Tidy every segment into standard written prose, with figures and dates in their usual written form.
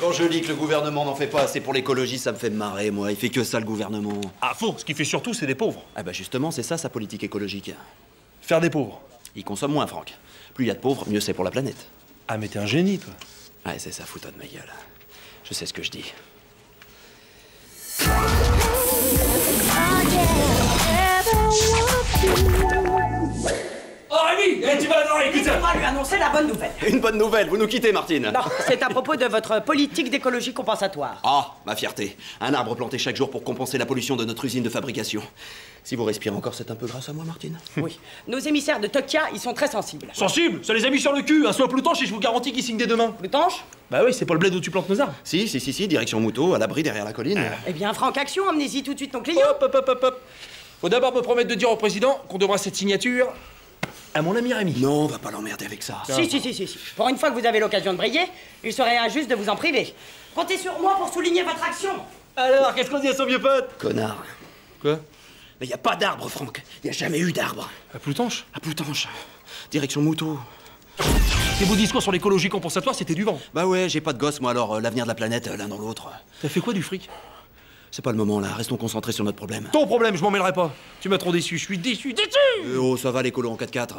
Quand je lis que le gouvernement n'en fait pas assez pour l'écologie, ça me fait marrer, moi. Il fait que ça, le gouvernement. Ah, faux. Ce qu'il fait surtout, c'est des pauvres. Ah bah justement, c'est ça, sa politique écologique. Faire des pauvres. Il consomme moins, Franck. Plus il y a de pauvres, mieux c'est pour la planète. Ah, mais t'es un génie, toi. Ouais, c'est ça, fous-toi de ma gueule. Je sais ce que je dis. Oh, Rémi, tu vas adorer, écoute ça. Laissez-moi lui annoncer la bonne nouvelle. Une bonne nouvelle, vous nous quittez, Martine. Non, c'est à propos de votre politique d'écologie compensatoire. Ah, ma fierté. Un arbre planté chaque jour pour compenser la pollution de notre usine de fabrication. Si vous respirez encore, c'est un peu grâce à moi, Martine. Oui. Nos émissaires de Tokia, ils sont très sensibles. Sensible, ça les a mis sur le cul. Un soit Plutanche et je vous garantis qu'ils signent dès demain. Plutanche? Bah oui, c'est pas le bled où tu plantes nos arbres. Si, direction Moutot, à l'abri derrière la colline. Eh bien, Franck Action, amenez-y tout de suite ton client. Hop. Faut d'abord me promettre de dire au président qu'on devra cette signature à mon ami Rémi. Non, on va pas l'emmerder avec ça. Si. Pour une fois que vous avez l'occasion de briller, il serait injuste de vous en priver. Comptez sur moi pour souligner votre action. Alors, qu'est-ce qu'on dit à son vieux pote? Connard. Quoi? Mais y a pas d'arbre, Franck. Y a jamais eu d'arbre. À Plutanche? À Poutanche. Direction Moutot. Tes beaux discours sur l'écologie compensatoire, c'était du vent. Bah ouais, j'ai pas de gosse, moi, alors l'avenir de la planète, l'un dans l'autre. T'as fait quoi du fric? C'est pas le moment, là. Restons concentrés sur notre problème. Ton problème, je m'en mêlerai pas. Tu m'as trop déçu, je suis déçu. Oh, ça va, l'écolo en 4x4.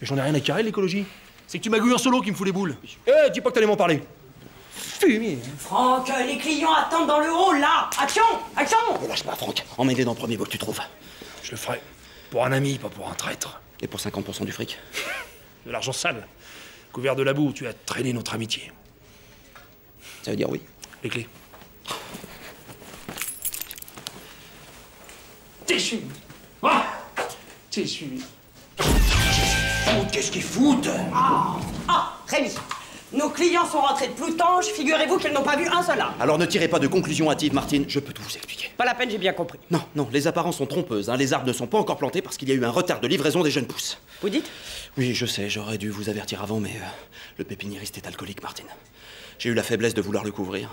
Mais j'en ai rien à carrer, l'écologie. C'est que tu magouilles en solo qui me fout les boules. Eh, dis pas que t'allais m'en parler. Fumier. Franck, les clients attendent dans le hall, là. Action. Et lâche pas, Franck. Emmène-les dans le premier bois que tu trouves. Je le ferai. Pour un ami, pas pour un traître. Et pour 50% du fric. De l'argent sale. Couvert de la boue, tu as traîné notre amitié. Ça veut dire oui. Les clés. Déçu. Ah, déçu. Qu'est-ce qu'ils foutent? Rémi, nos clients sont rentrés de Plutanche, figurez-vous qu'ils n'ont pas vu un seul arbre. Alors ne tirez pas de conclusion hâtive, Martine. Je peux tout vous expliquer. Pas la peine, j'ai bien compris. Non, les apparences sont trompeuses. Les arbres ne sont pas encore plantés parce qu'il y a eu un retard de livraison des jeunes pousses. Vous dites? Oui, je sais, j'aurais dû vous avertir avant, mais le pépiniériste est alcoolique, Martine. J'ai eu la faiblesse de vouloir le couvrir.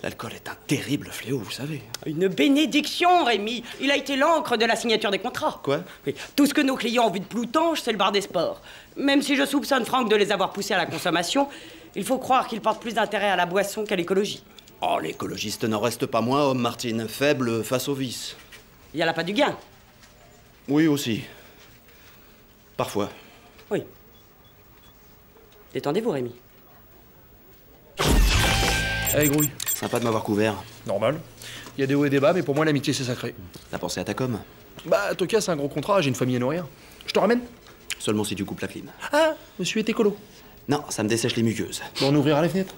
L'alcool est un terrible fléau, vous savez. Une bénédiction, Rémi. Il a été l'encre de la signature des contrats. Quoi? Oui. Tout ce que nos clients ont vu de Plutanche, c'est le bar des sports. Même si je soupçonne Franck de les avoir poussés à la consommation, il faut croire qu'il porte plus d'intérêt à la boisson qu'à l'écologie. Oh, l'écologiste n'en reste pas moins homme, Martine. Faible face au vice. Il n'y a là pas du gain. Oui, aussi. Parfois. Oui. Détendez-vous, Rémi. Allez, grouille. Sympa de m'avoir couvert. Normal. Il y a des hauts et des bas, mais pour moi, l'amitié, c'est sacré. T'as pensé à ta com? Bah, Tokia, c'est un gros contrat, j'ai une famille à nourrir. Je te ramène? Seulement si tu coupes la clim. Ah, monsieur est écolo. Non, ça me dessèche les muqueuses. Bon, on ouvrira les fenêtres.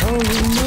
Oh,